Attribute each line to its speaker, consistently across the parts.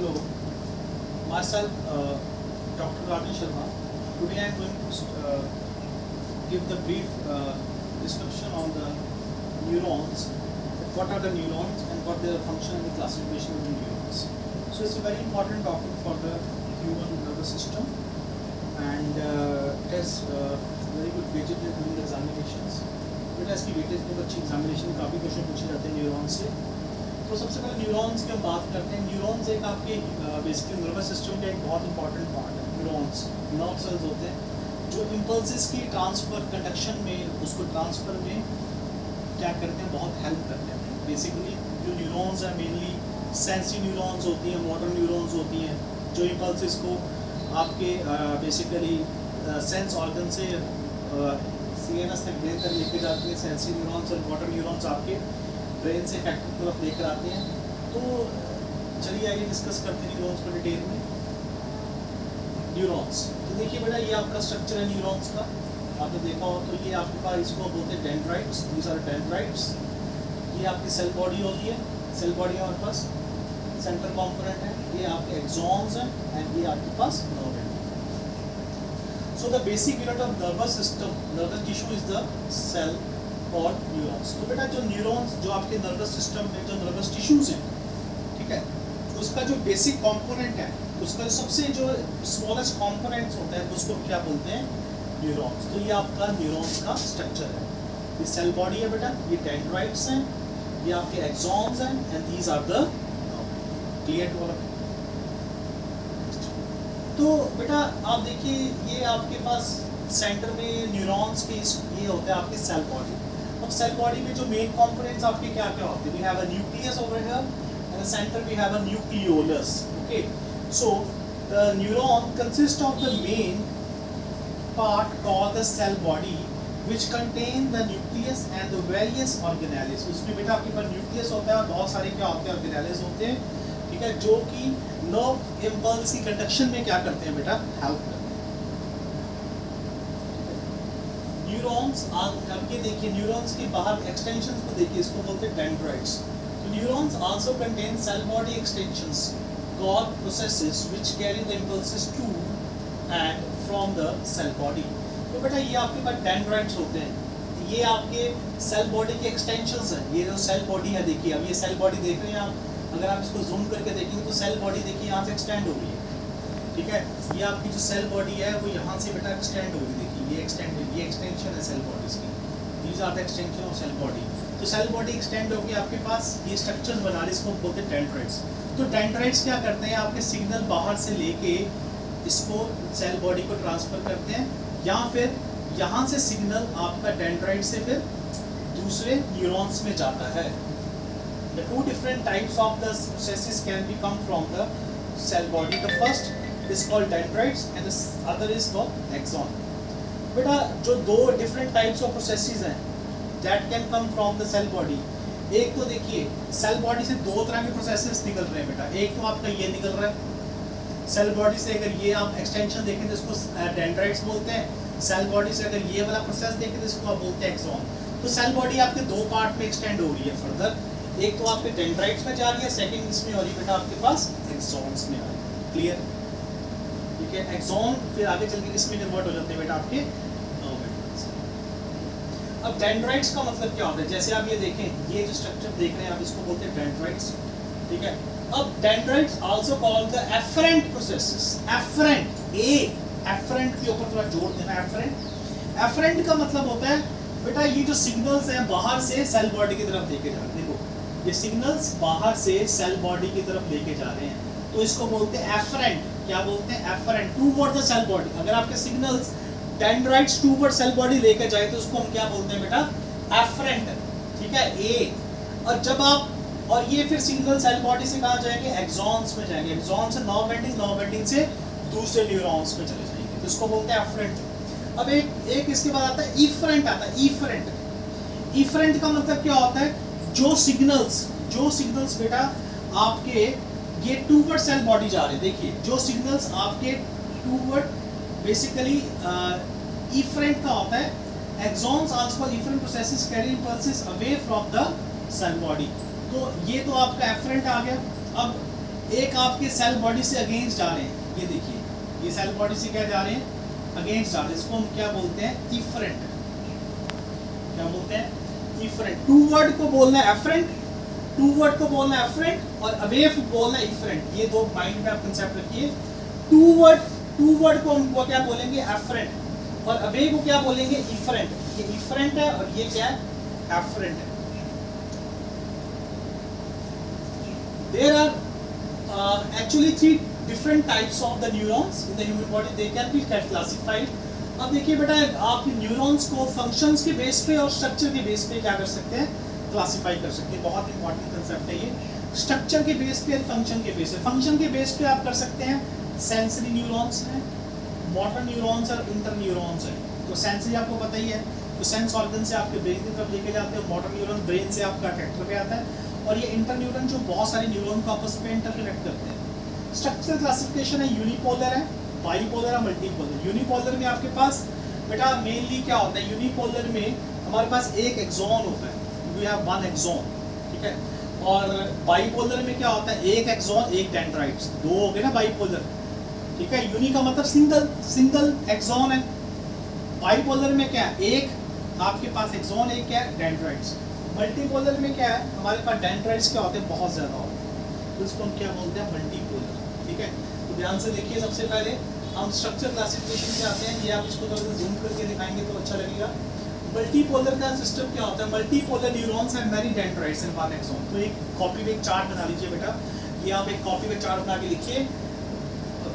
Speaker 1: Hello, myself, Dr. Rajan Sharma. Today I am going to give the brief description on the neurons. What are the neurons and what their function and the classification of the neurons. So it's a very important topic for the human nervous system, and it has very good weightage during the examinations. बेटा इसकी weightage बहुत अच्छी examination में काफ़ी question पूछे जाते हैं neurons से। तो सबसे पहले न्यूरॉन्स की हम बात करते हैं। न्यूरॉन्स एक आपके बेसिकली नर्वस सिस्टम का एक बहुत इंपॉर्टेंट पार्ट है। न्यूरॉन्स नर्व सेल्स होते हैं जो इम्पल्सेस की ट्रांसफ़र कंडक्शन में, उसको ट्रांसफ़र में क्या करते हैं, बहुत हेल्प करते हैं। बेसिकली जो न्यूरॉन्स हैं मेनली सेंसरी न्यूरॉन्स होती हैं, मोटर न्यूरॉन्स होती हैं, जो इम्पल्सेस को आपके बेसिकली सेंस ऑर्गन से सीएनएस तक ब्रेन तक लेके जाती है। सेंसरी न्यूरॉन्स और मोटर न्यूरॉन्स आपके ब्रेन से इफेक्टिव तरफ लेकर आते हैं। तो चलिए आइए डिस्कस करते हैं न्यूरॉन्स को डिटेल में। न्यूरॉन्स तो देखिए बेटा, ये आपका स्ट्रक्चर है न्यूरॉन्स का। आपने देखा हो तो ये आपके पास, इसको बोलते हैं डेंड्राइट्स। These are dendrites. ये आपकी सेल बॉडी होती है। सेल बॉडी हमारे पास सेंट्रल कंपोनेंट है। ये आपके एक्सॉन्स हैं एंड ये आपके पास नर्व है। So the basic unit of nervous system, nervous tissue is the cell called neurons. तो बेटा जो न्यूरॉन्स जो आपके नर्वस सिस्टम में जो नर्वस टिश्यूज हैं, ठीक है, उसका जो बेसिक कंपोनेंट है, उसका सबसे जो स्मॉलेस्ट कंपोनेंट्स होता है उसको क्या बोलते हैं, न्यूरॉन्स। तो ये आपका न्यूरॉन्स का स्ट्रक्चर है। ये सेल बॉडी है बेटा, ये डेंड्राइट्स हैं, ये आपके एक्सॉन्स हैं and these are the clear to all. तो बेटा आप देखिए, ये आपके पास सेंटर में न्यूरॉन्स के ये होता है आपकी सेल बॉडी। अब सेल बॉडी में जो मेन कंपोनेंट्स आपके क्या क्या होते हैं, we have a nucleus over here and the centre we have a nucleolus. Okay, so the neuron consist of the main part called the cell body which contain the nucleus and the various organelles। उसमें बेटा आपके पास nucleus होता है, बहुत सारे क्या होते हैं, ऑर्गेनेल्स होते हैं, ठीक है, जो कि नर्व इम्पल्स की कंडक्शन में क्या करते हैं बेटा, हेल्प करते हैं। न्यूरॉन्स अब ये देखिए, न्यूरॉन्स के बाहर एक्सटेंशंस को देखिए, इसको बोलते हैं डेंड्राइट्स। तो neurons also contain cell body extensions called processes which carry the impulses to and from the cell body. तो बेटा ये आपके पास डेंड्राइट्स होते हैं, ये आपके सेल बॉडी के एक्सटेंशंस हैं। ये जो सेल बॉडी है देखिए, अब ये सेल बॉडी देख रहे हैं आप, अगर आप इसको जूम करके देखेंगे तो सेल बॉडी देखिए यहाँ से एक्सटेंड हो रही है, ठीक है। ये आपकी जो सेल बॉडी है वो यहाँ से बेटा एक्सटेंड हो रही है, देखिए ये एक्सटेंशन है सेल बॉडीज की। These are the extension of cell body. तो सेल बॉडी एक्सटेंड होकर आपके पास ये स्ट्रक्चर बना रही, इसको बोलते हैं डेंड्राइट्स। तो डेंड्राइट्स क्या करते हैं, आपके सिग्नल बाहर से लेके इसको सेल बॉडी को ट्रांसफर करते हैं, या फिर यहाँ से सिग्नल आपका डेंड्राइट से फिर दूसरे न्यूरॉन्स में जाता है। The two different types of the processes can be come from the cell body. The first is called dendrites and the other is called axon. बेटा जो दो different types of processes हैं that can come from the cell body, एक तो देखिए cell body से दो तरह के प्रोसेसेस निकल रहे हैं बेटा। एक तो आपका ये निकल रहा है सेल बॉडी से, अगर ये आप एक्सटेंशन देखें तो इसको डेंड्राइट्स बोलते हैं। सेल बॉडी से अगर ये वाला प्रोसेस देखें तो इसको आप बोलते हैं एक्सॉन। तो सेल बॉडी आपके दो पार्ट में एक्सटेंड हो रही है फर्दर, एक तो आपके डेंड्राइट्स में जा रही है, सेकंड इसमें हो रही है बेटा आपके पास एक्सॉन्स में आ रही है। क्लियर, ठीक है। एक्सॉन फिर आगे चल के किसमें कन्वर्ट हो जाते हैं बेटा, आपके नर्व। अब डेंड्राइट्स का मतलब क्या होता है, जैसे आप ये देखें, ये जो स्ट्रक्चर देख रहे हैं आप, इसको बोलते हैं डेंड्राइट्स, ठीक है। अब dendrites also called the afferent processes. Afferent, afferent के ऊपर थोड़ा जोर देना। एफरेंट का मतलब होता है बेटा ये जो सिग्नल्स हैं बाहर से सेल बॉडी की तरफ लेके जा रहे हैं। देखो ये सिग्नल्स बाहर से सेल बॉडी की तरफ लेके जा रहे हैं, तो इसको बोलते हैं एफरेंट। क्या बोलते हैं, afferent, toward the cell body. अगर आपके signals dendrites toward cell body लेके जाए तो उसको हम क्या बोलते हैं बेटा, एफरेंट, ठीक है, ए। और जब आप, और ये फिर सिग्नल सेल बॉडी से कहाँ जाएंगे, एक्सॉन्स में जाएंगे। एक्सॉन से नर्व एंडिंग से दूसरे न्यूरॉन्स में चले जाएंगे, तो इसको बोलते हैं एफरेंट। अब एक इसके बाद आता है इफरेंट, आता है इफरेंट। इफरेंट का मतलब क्या होता है, जो सिग्नल्स बेटा आपके ये टूवर्ड सेल बॉडी जा रहे हैं। देखिए जो सिग्नल्स आपके टूवर्ड बेसिकली इफरेंट का होता है। Axons also efferent processes carry impulses away from the cell body. तो ये तो आपका एफरेंट आ गया। अब एक आपके सेल बॉडी से अगेंस्ट जा रहे हैं, ये देखिए, ये सेल बॉडी से क्या जा रहे हैं, अगेंस्ट जा रहे हैं, इसको हम क्या बोलते हैं, इफरेंट। क्या बोलते हैं, इफरेंट। टू वर्ड को बोलना है एफरेंट, टू वर्ड को बोलना है एफरेंट, और अवे बोलना है इफरेंट। ये दो माइंड में आप कंसेप्ट रखिए। टू वर्ड को हम क्या बोलेंगे, एफरेंट, और अवे को क्या बोलेंगे, इफरेंट। ये इफरेंट है और ये क्या है, एफरेंट है। There are actually three different types of the neurons in the human body. They can be classified. अब देखिए बेटा, आप न्यूरॉन्स को फंक्शंस के बेस पे और स्ट्रक्चर के बेस पे क्या कर सकते हैं, क्लासिफाई कर सकते हैं। बहुत इंपॉर्टेंट कंसेप्ट है ये। स्ट्रक्चर के बेस पे, फंक्शन के बेस पे। फंक्शन के बेस पे आप कर सकते हैं सेंसरी न्यूरॉन्स हैं, मोटर न्यूरॉन्स और इंटर न्यूरॉन्स हैं। तो सेंसरी आपको पता ही है, तो सेंस ऑर्गन से आपके ब्रेन की तरफ लेके जाते हैं। मोटर न्यूरॉन ब्रेन से आपका ट्रैक्टर पे आता है, और ये इंटर न्यूरॉन जो बहुत सारे न्यूरॉन को आपस में इंटरकनेक्ट करते हैं। स्ट्रक्चर क्लासिफिकेशन है, यूनिपोलर है, बाइपोलर है, मल्टीपोलर। यूनिपोलर में आपके पास बेटा मेनली क्या होता है, यूनिपोलर में हमारे पास एक एक्सॉन होता है, वी हैव वन एक्सॉन, ठीक है। और बाइपोलर में क्या होता है, एक एक्सॉन एक डेंड्राइट्स, दो हो गए ना बाइपोलर, ठीक है। यूनि का मतलब सिंगल एक्सॉन है। बाइपोलर में क्या है, एक आपके पास एक्सॉन, एक क्या है, डेंड्राइट्स। मल्टीपोलर में क्या है, हमारे पास डेंड्राइट्स क्या होते हैं, बहुत ज्यादा होते हैं, तो इसको हम क्या बोलते हैं, मल्टीपोलर, ठीक है। तो ध्यान से देखिए, सबसे पहले हम स्ट्रक्चर क्लासिफिकेशन से आते हैं। ये आप इसको थोड़ा सा जूम करके दिखाएंगे तो अच्छा लगेगा। मल्टीपोलर का सिस्टम क्या होता है, multipolar neurons have many dendrites in one axon. तो एक कॉपी में एक चार्ट बना लीजिए बेटा, ये आप एक कॉपी में चार्ट बना के लिखिए।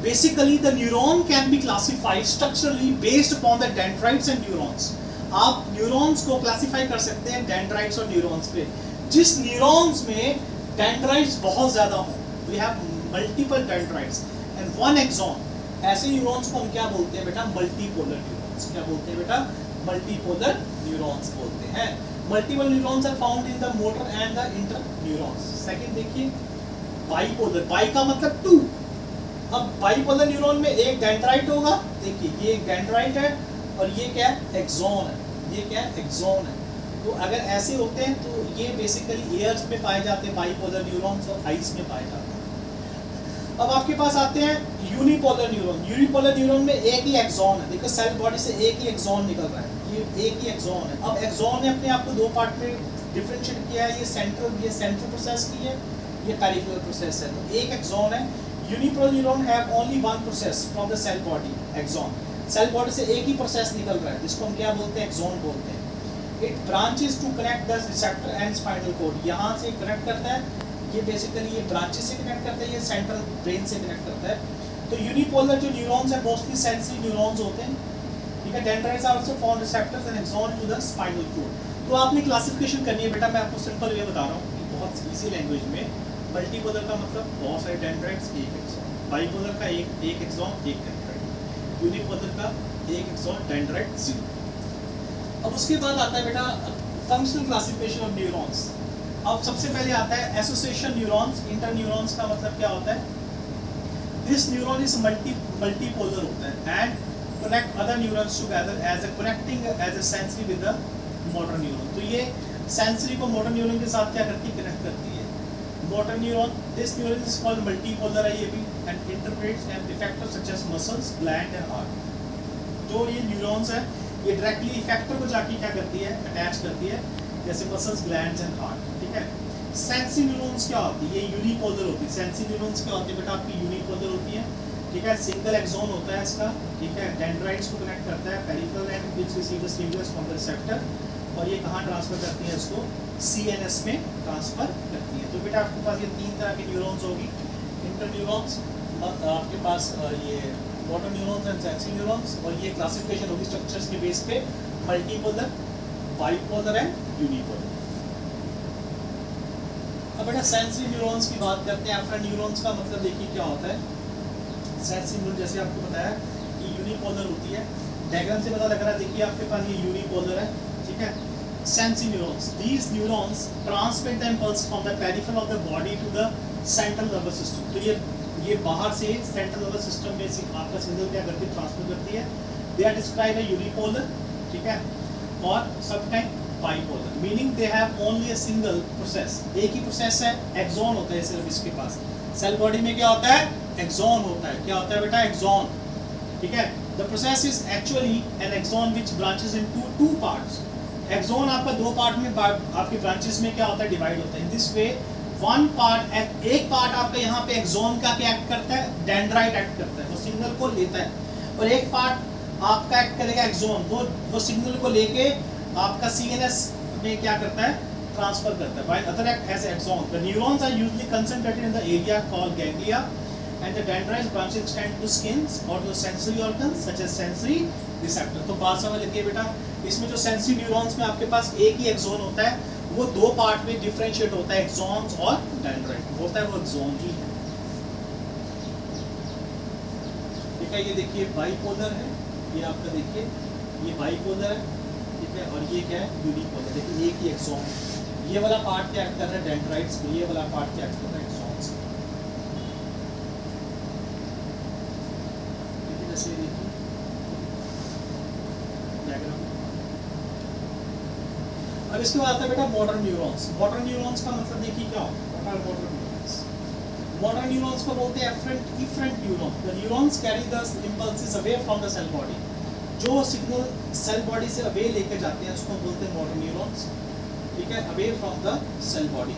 Speaker 1: Basically the neuron can be classified structurally based upon the dendrites and neurons. आप न्यूरॉन्स को क्लासिफाई कर सकते हैं डेंड्राइट्स और न्यूरॉन्स पे। जिस न्यूरॉन्स में डेंड्राइट्स बहुत ज्यादा हो, we have multiple dendrites and one axon, ऐसे न्यूरॉन्स को हम क्या बोलते हैं बेटा, मल्टीपोलर न्यूरॉन्स। क्या बोलते हैं बेटा, मल्टीपोलर न्यूरॉन्स बोलते हैं। Multiple neurons are found in the motor and the inter neurons. Second देखिए, बाइपोलर, बाई का मतलब टू। अब बाइपोलर न्यूरॉन में एक डेंड्राइट होगा, देखिए ये एक डेंड्राइट है और ये क्या है, एक्सॉन है। ये क्या है, एक्सॉन है। तो अगर ऐसे होते हैं तो ये बेसिकली एयर्स में पाए जाते हैं बाइपोलर न्यूरॉन्स, और आइस में पाए जाते हैं। अब आपके पास आते हैं यूनिपोलर न्यूरॉन। यूनिपोलर न्यूरॉन में एक ही एक्सॉन है, देखो सेल बॉडी से एक ही एक्सॉन निकल रहा है, ये एक ही एक्सॉन है। अब एक्सॉन ने अपने आप को दो पार्ट में डिफरेंशिएट किया है, ये सेंट्रल प्रोसेस की है, ये पेरिफेरल प्रोसेस है। तो एक एक्सॉन है। Unipolar neuron have only one process from the cell body, axon. Cell body से एक ही प्रोसेस निकल रहा है, जिसको हम क्या बोलते हैं, एक्सॉन बोलते हैं। It branches to connect the receptor and spinal cord. यहाँ से कनेक्ट करता है, ये बेसिकली ये ब्रांचेस से कनेक्ट करता है, ये सेंट्रल ब्रेन से कनेक्ट करता है। तो यूनिपोलर जो न्यूरॉन्स है मोस्टली सेंसरी न्यूरॉन्स होते हैं, ठीक है। Dendrites are also found receptors and axon to the spinal cord. तो आपने क्लासिफिकेशन करनी है बेटा, मैं आपको सिंपल वे बता रहा हूँ, बहुत इजी लैंग्वेज में। मल्टीपोलर का मतलब बहुत सारे डेंड्राइट्स, एक एक्सॉन। बाइपोलर का एक एक्सॉन, एक डेंड्राइट। यूनिपोलर का एक एक्सॉन, डेंड्राइट जीरो। अब उसके बाद आता है बेटा फंक्शनल क्लासिफिकेशन ऑफ न्यूरॉन्स। अब सबसे पहले आता है एसोसिएशन न्यूरॉन्स। इंटर न्यूरॉन्स का मतलब क्या होता है, दिस न्यूरॉन इज मल्टीपोलर होता है and connect other neurons together as a connecting as a sensory with the motor neuron. तो ये सेंसरी को मोटर न्यूरॉन के साथ क्या करती है, कनेक्ट करती है। Motor neuron, this neuron is called multipolar है ये भी, and interprets and effectors such as muscles, gland and heart. जो ये न्यूरॉन्स है ये डायरेक्टली इफेक्टर को जाके क्या करती है, अटैच करती है, जैसे मसल्स, ग्लैंड्स एंड हार्ट, ठीक है। सेंसरी न्यूरॉन्स क्या होती है, ये यूनिपोलर होती है। सेंसरी न्यूरॉन्स क्या होती है बेटा, आपकी यूनिपोलर होती है, ठीक है। सिंगल एक्सॉन होता है इसका, ठीक है। डेंड्राइट्स को कनेक्ट करता है, peripheral and which receive the stimulus from the receptor, और ये कहाँ ट्रांसफर करती है, इसको सीएनएस में ट्रांसफर करती है। तो बेटा आपके पास ये तीन तरह के न्यूरॉन्स होगी, इंटर न्यूरॉन्स, आपके पास ये motor neurons and sensory neurons, और ये क्लासिफिकेशन होगी स्ट्रक्चर्स के बेस पे, मल्टीपोलर, बाइपोलर एंड यूनिपोलर। अब बेटा सेंसरी न्यूरॉन्स की बात करते हैं। एफरेंट न्यूरॉन्स का मतलब देखिए क्या होता है। सेंसरी न्यूरॉन जैसे आपको बताया कि यूनिपोलर होती है, डायग्राम से पता लग रहा है, देखिए आपके पास ये यूनिपोलर है, ठीक है। Sensory neurons, these neurons transmit the impulse from the periphery of the body to the central nervous system। तो ये बाहर से सेंट्रल नर्वस सिस्टम में से आपका सिग्नल क्या करती है, ट्रांसफर करती है। They are describe a unipolar, ठीक है, और sometime bipolar, meaning they have only a single process. एक ही प्रोसेस है, एक्सॉन होता है सिर्फ इसके पास, सेल बॉडी में क्या होता है, एक्सॉन होता है। क्या होता है बेटा, एक्सॉन, ठीक है। The process is actually an axon which branches into two parts. Axon आपका दो पार्ट में, आपके ब्रांचेस में क्या होता है, डिवाइड होता है। In this way one part, एक पार्ट आपका यहाँ पे एक्सॉन का क्या एक्ट करता है, डेंड्राइट एक्ट करता है, वो सिग्नल को लेता है, और एक पार्ट आपका एक्ट करेगा एक्सॉन, वो सिग्नल को लेके आपका सीएनएस में क्या करता है, ट्रांसफर करता है। While other act as axon, the neurons are usually concentrated in the area called ganglia, and the dendrite branches extend to skins or to sensory organs such as sensory receptor। तो बात समझ लेती है बेटा, इसमें जो सेंसरी न्यूरॉन्स में आपके पास एक ही एक्सॉन होता है, वो दो पार्ट में डिफरेंशिएट होता है, एक्सॉन्स और डेंड्राइट होता है, वो एक्सॉन ही है। ठीक है, ये देखिए बाइपोलर है, ये आपका देखिए ये बाइपोलर है, ठीक है, और ये क्या है, यूनिपोलर। देखिए एक ही एक्सॉन, ये वाला पार्ट क्या कर रहा है, डेंड्राइट्स, ये वाला पार्ट क्या कर रहा है, एक्सॉन्स। जैसे देखिए डायग्राम। अब इसके बाद आता है बेटा मोटर न्यूरॉन्स। मोटर न्यूरॉन्स का मतलब देखिए क्या होता है, मोटर न्यूरॉन्स। मोटर न्यूरॉन्स को बोलते हैं efferent neuron. The neurons carry the impulses away from the cell body. जो सिग्नल सेल बॉडी से अवे लेके जाते हैं उसको बोलते हैं मोटर न्यूरॉन्स, ठीक है, away from the cell body.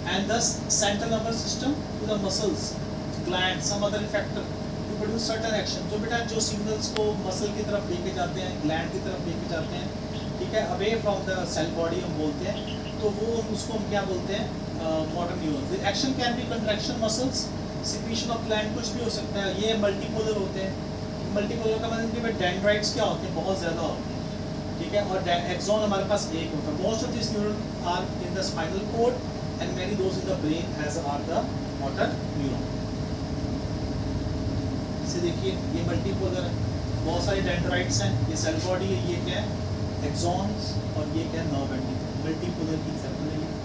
Speaker 1: And this central nervous system to the muscles, gland, some other effector to produce certain action. तो बेटा जो सिग्नल्स को मसल की तरफ लेके जाते हैं, ग्लैंड की तरफ लेके जाते हैं, ठीक है, away from the cell body हम बोलते हैं, तो वो उसको हम क्या बोलते हैं, motor neuron. The action can be contraction muscles, secretion of gland, कुछ भी हो सकता है। ये मल्टीपोलर होते हैं। मल्टीपोलर का मतलब कि डेंड्राइट्स क्या होते हैं, बहुत ज़्यादा होते हैं, ठीक है, और एक्सॉन हमारे पास एक होता है। Most of this neuron are in the spinal cord and many those in the brain as are the motor neuron. इसे देखिए ये मल्टीपोलर है, बहुत सारे डेंड्राइट्स हैं, ये सेल बॉडी है, ये क्या है, एक्सॉन्स, और ये क्या है, नर्व एंडिंग। मल्टीपोलर की एग्जांपल है ये।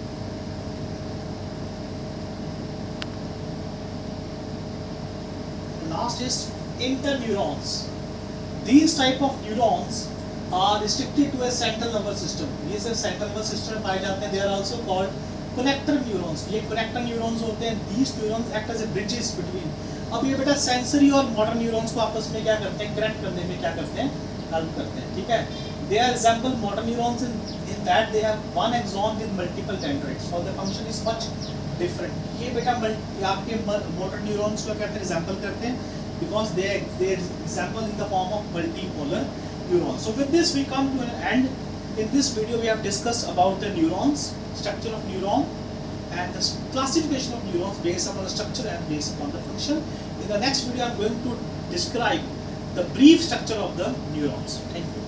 Speaker 1: Last is interneurons. These type of neurons are restricted to a central nervous system. ये सिर्फ सेंट्रल नर्वस सिस्टम में पाए जाते हैं। They are also called connector neurons. ये connector neurons होते हैं। These neurons act as a bridges between. अब ये बेटा सेंसरी और मोटर न्यूरॉन्स को आपस में क्या करते हैं, कनेक्ट करने में क्या करते हैं, हेल्प करते हैं, ठीक है। They are resemble motor neurons in that they have one axon with multiple dendrites. So the function is much different. ये बेटा आपके मोटर न्यूरॉन्स को कहते हैं, रिजेंबल करते हैं, because they resemble in the form of multipolar neurons. So with this we come to an end. In this video we have discussed about the neurons, structure of neuron, and the classification of neurons based upon the structure and based upon the function. In the next video I am going to describe the brief structure of the neurons. Thank you.